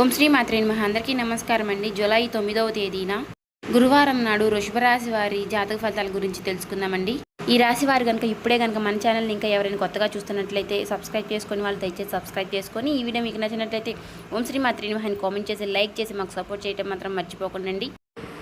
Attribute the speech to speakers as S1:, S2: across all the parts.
S1: ఓం శ్రీ మాత్రే నమః. అందరికీ నమస్కారం అండి. జూలై 9వ తేదీన గురువారం నాడు వృషభ రాశి వారి జాతక ఫలితాల గురించి తెలుసుకుందామండి. ఈ రాశి వారు కనుక ఇప్పుడే కనుక మన ఛానల్ని ఇంకా ఎవరైనా కొత్తగా చూస్తున్నట్లయితే సబ్స్క్రైబ్ చేసుకొని వాళ్ళు దయచేసి సబ్స్క్రైబ్ చేసుకొని ఈ వీడియో మీకు నచ్చినట్లయితే ఓం శ్రీ మాత్రే నమః అని కామెంట్ చేసి లైక్ చేసి మాకు సపోర్ట్ చేయడం మాత్రం మర్చిపోకండి.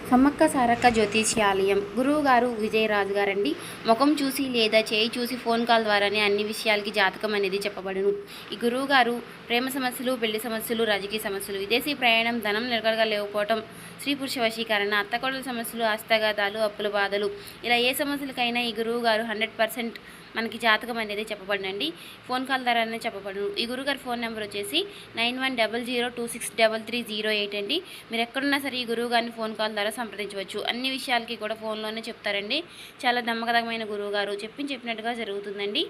S1: సమ్మక్క సారక్క జ్యోతిష్యాలయం గురువు గారు విజయరాజు గారండి. ముఖం చూసి లేదా చేయి చూసి ఫోన్ కాల్ ద్వారానే అన్ని విషయాలకి జాతకం అనేది చెప్పబడును. ఈ గురువు గారు ప్రేమ సమస్యలు, పెళ్లి సమస్యలు, రాజకీయ సమస్యలు, విదేశీ ప్రయాణం, ధనం నిలకడగా లేకపోవటం, స్త్రీ పురుష వశీకరణ, అత్తకోడల సమస్యలు, హస్తగాదాలు, అప్పుల బాధలు, ఇలా ఏ సమస్యలకైనా ఈ గురువు గారు 100% మనకి జాతకం అనేది చెప్పబడినండి. ఫోన్ కాల్ ద్వారానే చెప్పబడును. ఈ గురుగారి ఫోన్ నెంబర్ వచ్చేసి 9100263308 అండి. మీరు ఎక్కడున్నా సరే ఈ గురువు గారిని ఫోన్ కాల్ ద్వారా సంప్రదించవచ్చు. అన్ని విషయాలకి కూడా ఫోన్లోనే చెప్తారండి. చాలా నమ్మకమైన గురువు గారు చెప్పినట్టుగా జరుగుతుందండి.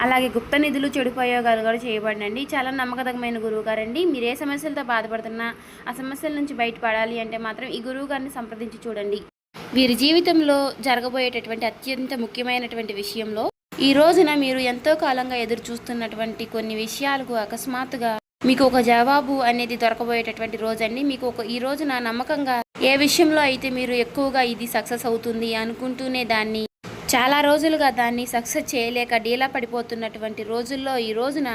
S1: అలాగే గుప్త నిధులు, చెడు ప్రయోగాలు కూడా చేయబడినండి. చాలా నమ్మకమైన గురువు గారండి. మీరు ఏ సమస్యలతో బాధపడుతున్నా ఆ సమస్యల నుంచి బయటపడాలి అంటే మాత్రం ఈ గురువు గారిని సంప్రదించి చూడండి. వీరి జీవితంలో జరగబోయేటటువంటి అత్యంత ముఖ్యమైనటువంటి విషయంలో ఈ రోజున మీరు ఎంతో కాలంగా ఎదురు చూస్తున్నటువంటి కొన్ని విషయాలకు అకస్మాత్తుగా మీకు ఒక జవాబు అనేది దొరకబోయేటటువంటి రోజండి. మీకు ఈ రోజున నమ్మకంగా ఏ విషయంలో అయితే మీరు ఎక్కువగా ఇది సక్సెస్ అవుతుంది అనుకుంటూనే దాన్ని చాలా రోజులుగా దాన్ని సక్సెస్ చేయలేక డీలా పడిపోతున్నటువంటి రోజుల్లో ఈ రోజున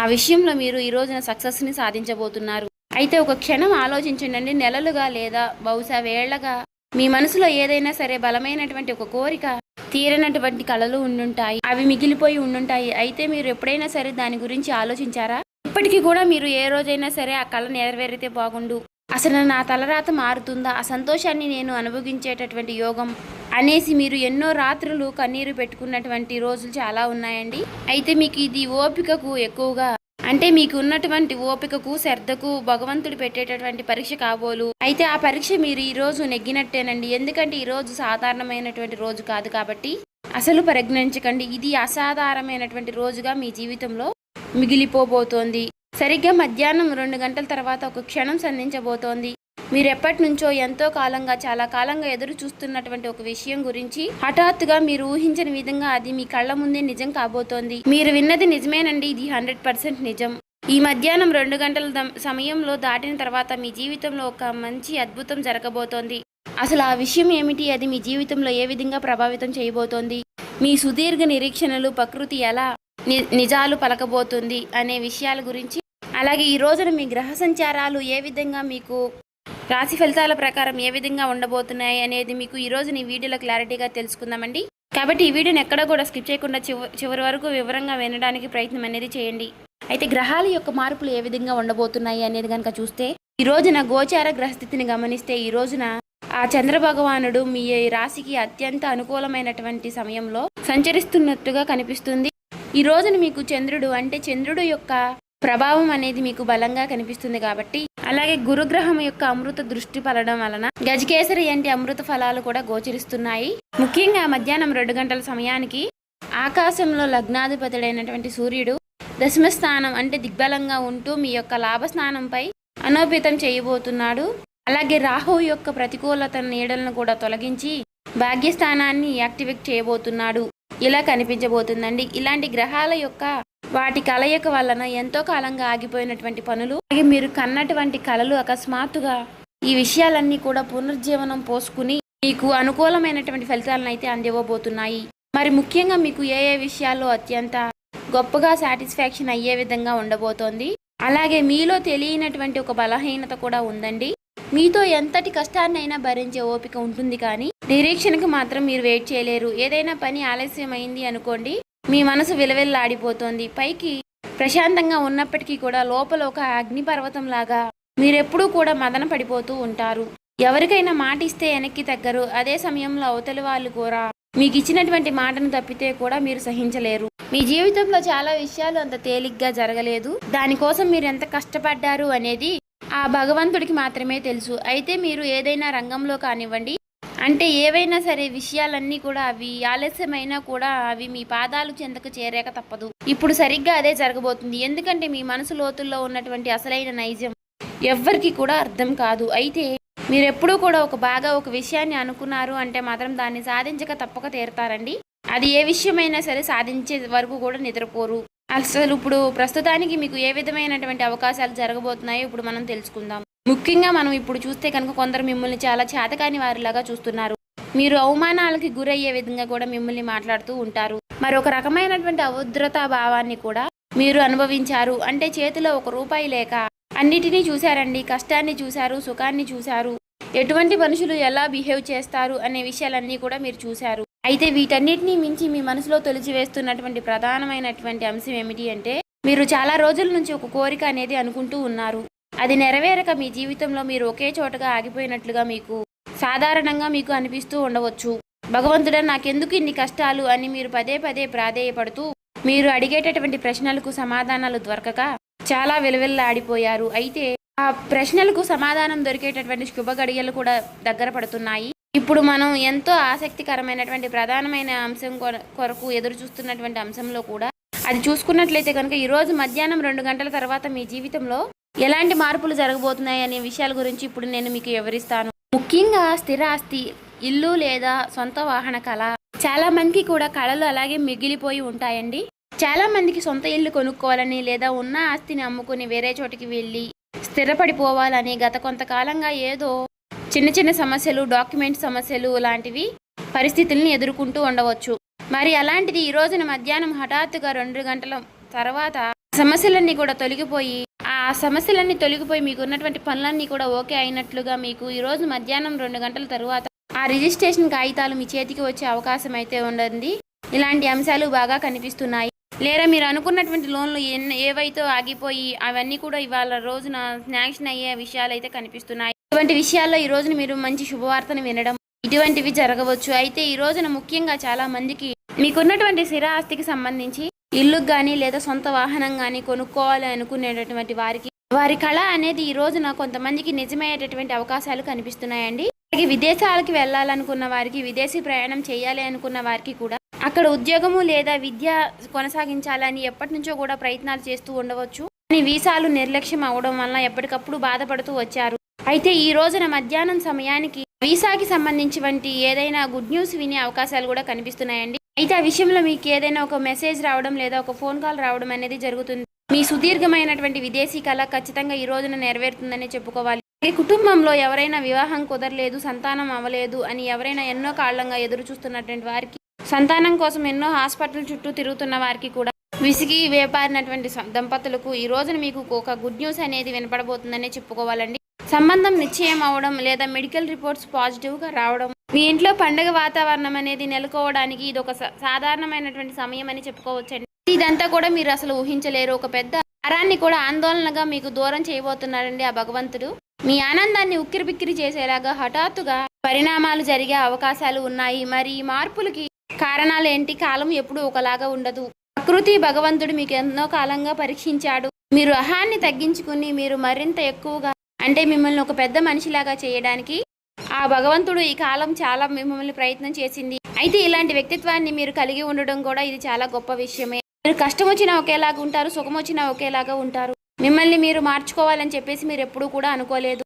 S1: ఆ విషయంలో మీరు ఈ రోజున సక్సెస్ని సాధించబోతున్నారు. అయితే ఒక క్షణం ఆలోచించండి. నెలలుగా లేదా బహుశా వేళ్లగా మీ మనసులో ఏదైనా సరే బలమైనటువంటి ఒక కోరిక తీరనటువంటి కళలు ఉండుంటాయి, అవి మిగిలిపోయి ఉండుంటాయి. అయితే మీరు ఎప్పుడైనా సరే దాని గురించి ఆలోచించారా? ఇప్పటికీ కూడా మీరు ఏ రోజైనా సరే ఆ కళ నెరవేరితే బాగుండు, అసలు నా తలరాత మారుతుందా, ఆ సంతోషాన్ని నేను అనుభవించేటటువంటి యోగం అనేసి మీరు ఎన్నో రాత్రులు కన్నీరు పెట్టుకున్నటువంటి రోజులు చాలా ఉన్నాయండి. అయితే మీకు ఇది ఓపికకు ఎక్కువగా అంటే మీకు ఉన్నటువంటి ఓపికకు, శ్రద్ధకు భగవంతుడు పెట్టేటటువంటి పరీక్ష కాబోలు. అయితే ఆ పరీక్ష మీరు ఈ రోజు నెగ్గినట్టేనండి. ఎందుకంటే ఈ రోజు సాధారణమైనటువంటి రోజు కాదు కాబట్టి అసలు పరిజ్ఞించకండి. ఇది అసాధారణమైనటువంటి రోజుగా మీ జీవితంలో మిగిలిపోబోతోంది. సరిగ్గా మధ్యాహ్నం 2 గంటల తర్వాత ఒక క్షణం సంధించబోతోంది. మీరు ఎప్పటి నుంచో ఎంతో కాలంగా చాలా కాలంగా ఎదురు చూస్తున్నటువంటి ఒక విషయం గురించి హఠాత్తుగా మీరు ఊహించని విధంగా అది మీ కళ్ళ ముందే నిజం కాబోతోంది. మీరు విన్నది నిజమేనండి. ఇది 100% నిజం. ఈ మధ్యాహ్నం 2 గంటల సమయంలో దాటిన తర్వాత మీ జీవితంలో ఒక మంచి అద్భుతం జరగబోతోంది. అసలు ఆ విషయం ఏమిటి, అది మీ జీవితంలో ఏ విధంగా ప్రభావితం చేయబోతోంది, మీ సుదీర్ఘ నిరీక్షణలు ప్రకృతి ఎలా నిజాలు పలకబోతుంది అనే విషయాల గురించి, అలాగే ఈ రోజున మీ గ్రహ సంచారాలు ఏ విధంగా మీకు రాశి ఫలితాల ప్రకారం ఏ విధంగా ఉండబోతున్నాయి అనేది మీకు ఈ రోజు ఈ వీడియోలో క్లారిటీగా తెలుసుకుందామండి. కాబట్టి ఈ వీడియోని ఎక్కడ కూడా స్కిప్ చేయకుండా చివరి వరకు వివరంగా వినడానికి ప్రయత్నం అనేది చేయండి. అయితే గ్రహాల యొక్క మార్పులు ఏ విధంగా ఉండబోతున్నాయి అనేది కనుక చూస్తే ఈ రోజున గోచార గ్రహస్థితిని గమనిస్తే ఈ రోజున ఆ చంద్ర భగవానుడు మీ రాశికి అత్యంత అనుకూలమైనటువంటి సమయంలో సంచరిస్తున్నట్టుగా కనిపిస్తుంది. ఈ రోజున మీకు చంద్రుడు యొక్క ప్రభావం అనేది మీకు బలంగా కనిపిస్తుంది. కాబట్టి అలాగే గురుగ్రహం యొక్క అమృత దృష్టి పడడం వలన గజకేసరి అంటే అమృత ఫలాలు కూడా గోచరిస్తున్నాయి. ముఖ్యంగా మధ్యాహ్నం 2 గంటల సమయానికి ఆకాశంలో లగ్నాధిపతుడైనటువంటి సూర్యుడు దశమ స్థానం అంటే దిగ్బలంగా ఉంటూ మీ యొక్క లాభస్థానంపై అనోపితం చేయబోతున్నాడు. అలాగే రాహువు యొక్క ప్రతికూలత నీడలను కూడా తొలగించి భాగ్యస్థానాన్ని యాక్టివేట్ చేయబోతున్నాడు. ఇలా కనిపించబోతుందండి. ఇలాంటి గ్రహాల యొక్క వాటి కలయిక వలన ఎంతో కాలంగా ఆగిపోయినటువంటి పనులు, అలాగే మీరు కన్నటువంటి కళలు అకస్మాత్తుగా ఈ విషయాలన్నీ కూడా పునర్జీవనం పోసుకుని మీకు అనుకూలమైనటువంటి ఫలితాలను అయితే అందివ్వబోతున్నాయి. మరి ముఖ్యంగా మీకు ఏ విషయాల్లో అత్యంత గొప్పగా సాటిస్ఫాక్షన్ అయ్యే విధంగా ఉండబోతోంది. అలాగే మీలో తెలియనటువంటి ఒక బలహీనత కూడా ఉందండి. మీతో ఎంతటి కష్టాన్నైనా భరించే ఓపిక ఉంటుంది, కానీ నిరీక్షణకు మాత్రం మీరు వెయిట్ చేయలేరు. ఏదైనా పని ఆలస్యమైంది అనుకోండి, మీ మనసు విలవిల్లాడిపోతోంది. పైకి ప్రశాంతంగా ఉన్నప్పటికీ కూడా లోపల ఒక అగ్నిపర్వతం లాగా మీరెప్పుడూ కూడా మదన పడిపోతూ ఉంటారు. ఎవరికైనా మాట ఇస్తే వెనక్కి తగ్గరు. అదే సమయంలో అవతలి వాళ్ళు కూడా మీకు ఇచ్చినటువంటి మాటను తప్పితే కూడా మీరు సహించలేరు. మీ జీవితంలో చాలా విషయాలు అంత తేలిగ్గా జరగలేదు. దానికోసం మీరు ఎంత కష్టపడ్డారు అనేది ఆ భగవంతుడికి మాత్రమే తెలుసు. అయితే మీరు ఏదైనా రంగంలో కానివ్వండి, అంటే ఏవైనా సరే విషయాలన్నీ కూడా అవి ఆలస్యమైనా కూడా అవి మీ పాదాలు చెంతకు చేరాక తప్పదు. ఇప్పుడు సరిగ్గా అదే జరగబోతుంది. ఎందుకంటే మీ మనసు లోతుల్లో ఉన్నటువంటి అసలైన నైజం ఎవ్వరికి కూడా అర్థం కాదు. అయితే మీరు ఎప్పుడూ కూడా ఒక విషయాన్ని అనుకున్నారు అంటే మాత్రం దాన్ని సాధించక తప్పక తీరుతారండి. అది ఏ విషయమైనా సరే సాధించే వరకు కూడా నిద్రపోరు. అసలు ఇప్పుడు ప్రస్తుతానికి మీకు ఏ విధమైనటువంటి అవకాశాలు జరగబోతున్నాయో ఇప్పుడు మనం తెలుసుకుందాం. ముఖ్యంగా మనం ఇప్పుడు చూస్తే కనుక కొందరు మిమ్మల్ని చాలా చేతకాని వారిలాగా చూస్తున్నారు. మీరు అవమానాలకి గురయ్యే విధంగా కూడా మిమ్మల్ని మాట్లాడుతూ ఉంటారు. మరొక రకమైనటువంటి అభద్రతా భావాన్ని కూడా మీరు అనుభవించారు. అంటే చేతిలో ఒక రూపాయి లేక అన్నిటినీ చూశారండి. కష్టాన్ని చూశారు, సుఖాన్ని చూశారు, ఎటువంటి మనుషులు ఎలా బిహేవ్ చేస్తారు అనే విషయాలన్నీ కూడా మీరు చూశారు. అయితే వీటన్నిటినీ మించి మీ మనసులో తొలిచివేస్తున్నటువంటి ప్రధానమైనటువంటి అంశం ఏమిటి అంటే, మీరు చాలా రోజుల నుంచి ఒక కోరిక అనేది అనుకుంటూ ఉన్నారు. అది నెరవేరక మీ జీవితంలో మీరు ఒకే చోటగా ఆగిపోయినట్లుగా సాధారణంగా మీకు అనిపిస్తూ ఉండవచ్చు. భగవంతుడా నాకెందుకు ఇన్ని కష్టాలు అని మీరు పదే పదే ప్రాధేయపడుతూ మీరు అడిగేటటువంటి ప్రశ్నలకు సమాధానాలు దొరకక చాలా విలువెల్లాడిపోయారు. అయితే ఆ ప్రశ్నలకు సమాధానం దొరికేటటువంటి శుభ గడియలు కూడా దగ్గర పడుతున్నాయి. ఇప్పుడు మనం ఎంతో ఆసక్తికరమైనటువంటి ప్రధానమైన అంశం కొరకు ఎదురు చూస్తున్నటువంటి అంశంలో కూడా అది చూసుకున్నట్లయితే కనుక ఈరోజు మధ్యాహ్నం 2 గంటల తర్వాత మీ జీవితంలో ఎలాంటి మార్పులు జరగబోతున్నాయి అనే విషయాల గురించి ఇప్పుడు నేను మీకు వివరిస్తాను. ముఖ్యంగా స్థిరాస్తి, ఇల్లు లేదా సొంత వాహన కళ చాలా మందికి కూడా కళలు అలాగే మిగిలిపోయి ఉంటాయండి. చాలా మందికి సొంత ఇల్లు కొనుక్కోవాలని లేదా ఉన్న ఆస్తిని అమ్ముకుని వేరే చోటికి వెళ్ళి స్థిరపడిపోవాలని గత కొంతకాలంగా ఏదో చిన్న చిన్న సమస్యలు, డాక్యుమెంట్ సమస్యలు లాంటివి పరిస్థితుల్ని ఎదుర్కొంటూ ఉండవచ్చు. మరి అలాంటిది ఈ రోజున మధ్యాహ్నం హఠాత్తుగా 2 గంటల తర్వాత సమస్యలన్నీ కూడా తొలగిపోయి మీకు ఉన్నటువంటి పనులన్నీ కూడా ఓకే అయినట్లుగా మీకు ఈరోజు మధ్యాహ్నం 2 గంటల తరువాత ఆ రిజిస్ట్రేషన్ కాగితాలు మీ చేతికి వచ్చే అవకాశం అయితే ఉండదు. ఇలాంటి అంశాలు బాగా కనిపిస్తున్నాయి. లేదా మీరు అనుకున్నటువంటి లోన్లు ఏవైతే ఆగిపోయి అవన్నీ కూడా ఇవాళ రోజున శాంక్షన్ అయ్యే విషయాలు అయితే కనిపిస్తున్నాయి. ఇటువంటి విషయాల్లో ఈ రోజున మీరు మంచి శుభవార్తను వినడం ఇటువంటివి జరగవచ్చు. అయితే ఈ రోజున ముఖ్యంగా చాలా మందికి మీకున్నటువంటి స్థిర ఆస్తికి సంబంధించి ఇల్లుకు కానీ లేదా సొంత వాహనం కానీ కొనుక్కోవాలి అనుకునేటటువంటి వారి కళ అనేది ఈ రోజున కొంతమందికి నిజమయ్యేటటువంటి అవకాశాలు కనిపిస్తున్నాయండి. అలాగే విదేశాలకు వెళ్ళాలనుకున్న వారికి, విదేశీ ప్రయాణం చేయాలి అనుకున్న వారికి కూడా అక్కడ ఉద్యోగము లేదా విద్య కొనసాగించాలని ఎప్పటి నుంచో కూడా ప్రయత్నాలు చేస్తూ ఉండవచ్చు. కానీ వీసాలు నిర్లక్ష్యం అవడం వల్ల ఎప్పటికప్పుడు బాధపడుతూ వచ్చారు. అయితే ఈ రోజున మధ్యాహ్నం సమయానికి వీసాకి సంబంధించి ఏదైనా గుడ్ న్యూస్ వినే అవకాశాలు కూడా కనిపిస్తున్నాయండి. అయితే ఆ విషయంలో మీకు ఏదైనా ఒక మెసేజ్ రావడం లేదా ఒక ఫోన్ కాల్ రావడం అనేది జరుగుతుంది. మీ సుదీర్ఘమైనటువంటి విదేశీ కళ ఖచ్చితంగా ఈ రోజున నెరవేరుతుందని చెప్పుకోవాలి. ఈ కుటుంబంలో ఎవరైనా వివాహం కుదరలేదు, సంతానం అవ్వలేదు అని ఎవరైనా ఎన్నో కాలంగా ఎదురు చూస్తున్నటువంటి వారికి, సంతానం కోసం ఎన్నో హాస్పిటల్ చుట్టూ తిరుగుతున్న వారికి కూడా విసిగి వేపారినటువంటి దంపతులకు ఈ రోజున మీకు ఒక గుడ్ న్యూస్ అనేది వినపడబోతుందనే చెప్పుకోవాలండి. సంబంధం నిశ్చయం అవడం లేదా మెడికల్ రిపోర్ట్స్ పాజిటివ్గా రావడం, మీ ఇంట్లో పండుగ వాతావరణం అనేది నెలకోవడానికి ఇది ఒక సాధారణమైనటువంటి సమయం అని చెప్పుకోవచ్చండి. ఇదంతా కూడా మీరు అసలు ఊహించలేరు. ఒక పెద్ద భారాన్ని కూడా ఆందోళనగా మీకు దూరం చేయబోతున్నారండి ఆ భగవంతుడు. మీ ఆనందాన్ని ఉక్కిరిబిక్కిరి చేసేలాగా హఠాత్తుగా పరిణామాలు జరిగే అవకాశాలు ఉన్నాయి. మరి ఈ మార్పులకి కారణాలు ఏంటి? కాలం ఎప్పుడూ ఒకలాగా ఉండదు. ప్రకృతి భగవంతుడు మీకు ఎన్నో కాలంగా పరీక్షించాడు. మీరు అహాన్ని తగ్గించుకుని మీరు మరింత ఎక్కువగా అంటే మిమ్మల్ని ఒక పెద్ద మనిషిలాగా చేయడానికి ఆ భగవంతుడు ఈ కాలం చాలా మిమ్మల్ని ప్రయత్నం చేసింది. అయితే ఇలాంటి వ్యక్తిత్వాన్ని మీరు కలిగి ఉండడం కూడా ఇది చాలా గొప్ప విషయమే. మీరు కష్టం వచ్చినా ఒకేలాగా ఉంటారు, సుఖం వచ్చినా ఒకేలాగా ఉంటారు. మిమ్మల్ని మీరు మార్చుకోవాలని చెప్పేసి మీరు ఎప్పుడూ కూడా అనుకోలేదు.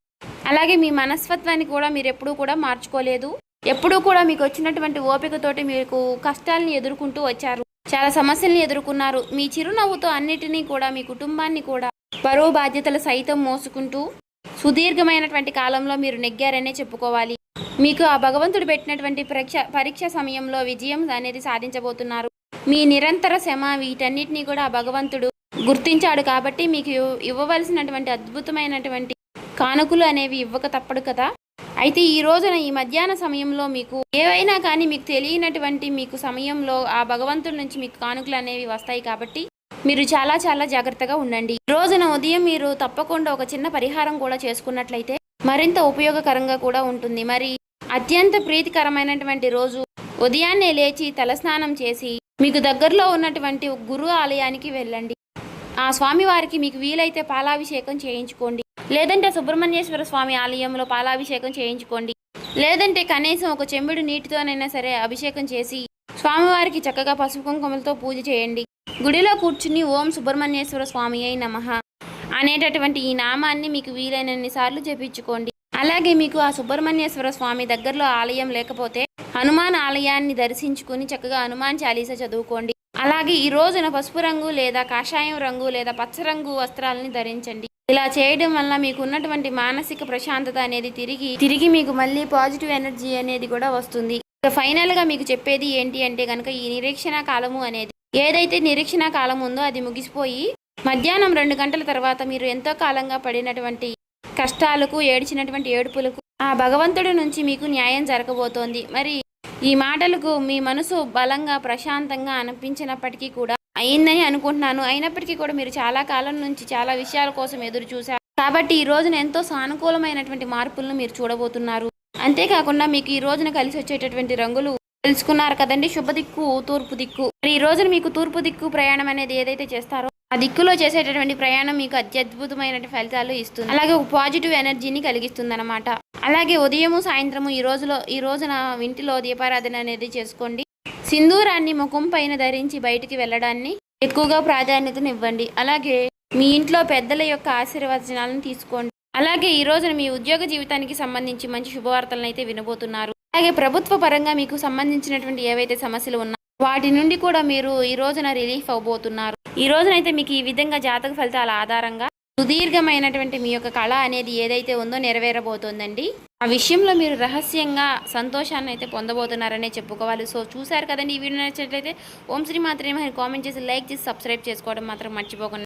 S1: అలాగే మీ మనస్తత్వాన్ని కూడా మీరు ఎప్పుడూ కూడా మార్చుకోలేదు. ఎప్పుడూ కూడా మీకు వచ్చినటువంటి ఓపికతోటి మీకు కష్టాలను ఎదుర్కొంటూ వచ్చారు. చాలా సమస్యల్ని ఎదుర్కొన్నారు. మీ చిరునవ్వుతో అన్నిటినీ కూడా మీ కుటుంబాన్ని కూడా బరువు బాధ్యతలు సైతం మోసుకుంటూ సుదీర్ఘమైనటువంటి కాలంలో మీరు నెగ్గారనే చెప్పుకోవాలి. మీకు ఆ భగవంతుడు పెట్టినటువంటి పరీక్ష సమయంలో విజయం అనేది సాధించబోతున్నారు. మీ నిరంతర శ్రమ వీటన్నిటినీ కూడా ఆ భగవంతుడు గుర్తించాడు. కాబట్టి మీకు ఇవ్వవలసినటువంటి అద్భుతమైనటువంటి కానుకలు అనేవి ఇవ్వక తప్పడు కదా. అయితే ఈ రోజున ఈ మధ్యాహ్న సమయంలో మీకు ఏవైనా కానీ మీకు తెలియనటువంటి మీకు సమయంలో ఆ భగవంతుడి నుంచి మీకు కానుకలు అనేవి వస్తాయి. కాబట్టి మీరు చాలా చాలా జాగ్రత్తగా ఉండండి. ఈ రోజున ఉదయం మీరు తప్పకుండా ఒక చిన్న పరిహారం కూడా చేసుకున్నట్లయితే మరింత ఉపయోగకరంగా కూడా ఉంటుంది. మరి అత్యంత ప్రీతికరమైనటువంటి రోజు ఉదయాన్నే లేచి తలస్నానం చేసి మీకు దగ్గరలో ఉన్నటువంటి గురు ఆలయానికి వెళ్ళండి. ఆ స్వామివారికి మీకు వీలైతే పాలాభిషేకం చేయించుకోండి. లేదంటే సుబ్రహ్మణ్యేశ్వర స్వామి ఆలయంలో పాలాభిషేకం చేయించుకోండి. లేదంటే కనీసం ఒక చెంబుడు నీటితోనైనా సరే అభిషేకం చేసి స్వామివారికి చక్కగా పసుపు కుంకుమలతో పూజ చేయండి. గుడిలో కూర్చుని ఓం సుబ్రహ్మణ్యేశ్వర స్వామి అయి నమః అనేటటువంటి ఈ నామాన్ని మీకు వీలైనన్ని సార్లు జపించుకోండి. అలాగే మీకు ఆ సుబ్రహ్మణ్యేశ్వర స్వామి దగ్గరలో ఆలయం లేకపోతే హనుమాన్ ఆలయాన్ని దర్శించుకుని చక్కగా హనుమాన్ చాలీసా చదువుకోండి. అలాగే ఈ రోజున పసుపు రంగు లేదా కాషాయం రంగు లేదా పచ్చ రంగు వస్త్రాలని ధరించండి. ఇలా చేయడం వల్ల మీకు ఉన్నటువంటి మానసిక ప్రశాంతత అనేది తిరిగి మీకు మళ్ళీ పాజిటివ్ ఎనర్జీ అనేది కూడా వస్తుంది. ఇక ఫైనల్ గా మీకు చెప్పేది ఏంటి అంటే కనుక ఈ నిరీక్షణ కాలము అనేది ఏదైతే నిరీక్షణ కాలం ఉందో అది ముగిసిపోయి మధ్యాహ్నం 2 గంటల తర్వాత మీరు ఎంతో కాలంగా పడినటువంటి కష్టాలకు ఏడ్చినటువంటి ఏడుపులకు ఆ భగవంతుడి నుంచి మీకు న్యాయం జరగబోతోంది. మరి ఈ మాటలకు మీ మనసు బలంగా ప్రశాంతంగా అనిపించినప్పటికీ కూడా అయిందని అనుకుంటున్నాను. అయినప్పటికీ కూడా మీరు చాలా కాలం నుంచి చాలా విషయాల కోసం ఎదురు చూశారు కాబట్టి ఈ రోజున ఎంతో సానుకూలమైనటువంటి మార్పులను మీరు చూడబోతున్నారు. అంతేకాకుండా మీకు ఈ రోజున కలిసి వచ్చేటటువంటి రంగులు తెలుసుకున్నారు కదండి. శుభ దిక్కు తూర్పు దిక్కు. మరి ఈ రోజున మీకు తూర్పు దిక్కు ప్రయాణం అనేది ఏదైతే చేస్తారో ఆ దిక్కులో చేసేటటువంటి ప్రయాణం మీకు అత్యద్భుతమైన ఫలితాలు ఇస్తుంది. అలాగే ఒక పాజిటివ్ ఎనర్జీని కలిగిస్తుంది అనమాట. అలాగే ఉదయము సాయంత్రము ఈ రోజున ఇంటిలో దీపారాధన అనేది చేసుకోండి. సింధూరాన్ని ముఖం పైన ధరించి బయటికి వెళ్ళడాన్ని ఎక్కువగా ప్రాధాన్యతనివ్వండి. అలాగే మీ ఇంట్లో పెద్దల యొక్క ఆశీర్వచనాలను తీసుకోండి. అలాగే ఈ రోజున మీ ఉద్యోగ జీవితానికి సంబంధించి మంచి శుభవార్తలను అయితే వినబోతున్నారు. అలాగే ప్రభుత్వ పరంగా మీకు సంబంధించినటువంటి ఏవైతే సమస్యలు ఉన్నాయో వాటి నుండి కూడా మీరు ఈ రోజున రిలీఫ్ అవబోతున్నారు. ఈ రోజునైతే మీకు ఈ విధంగా జాతక ఫలితాల ఆధారంగా సుదీర్ఘమైనటువంటి మీ యొక్క కళ అనేది ఏదైతే ఉందో నెరవేరబోతోందండి. ఆ విషయంలో మీరు రహస్యంగా సంతోషాన్ని అయితే పొందబోతున్నారనే చెప్పుకోవాలి. సో చూసారు కదండి. ఈ వీడియో నచ్చినట్లయితే ఓం శ్రీ మాత్రమే కామెంట్ చేసి లైక్ చేసి సబ్స్క్రైబ్ చేసుకోవడం మాత్రం మర్చిపోకండి.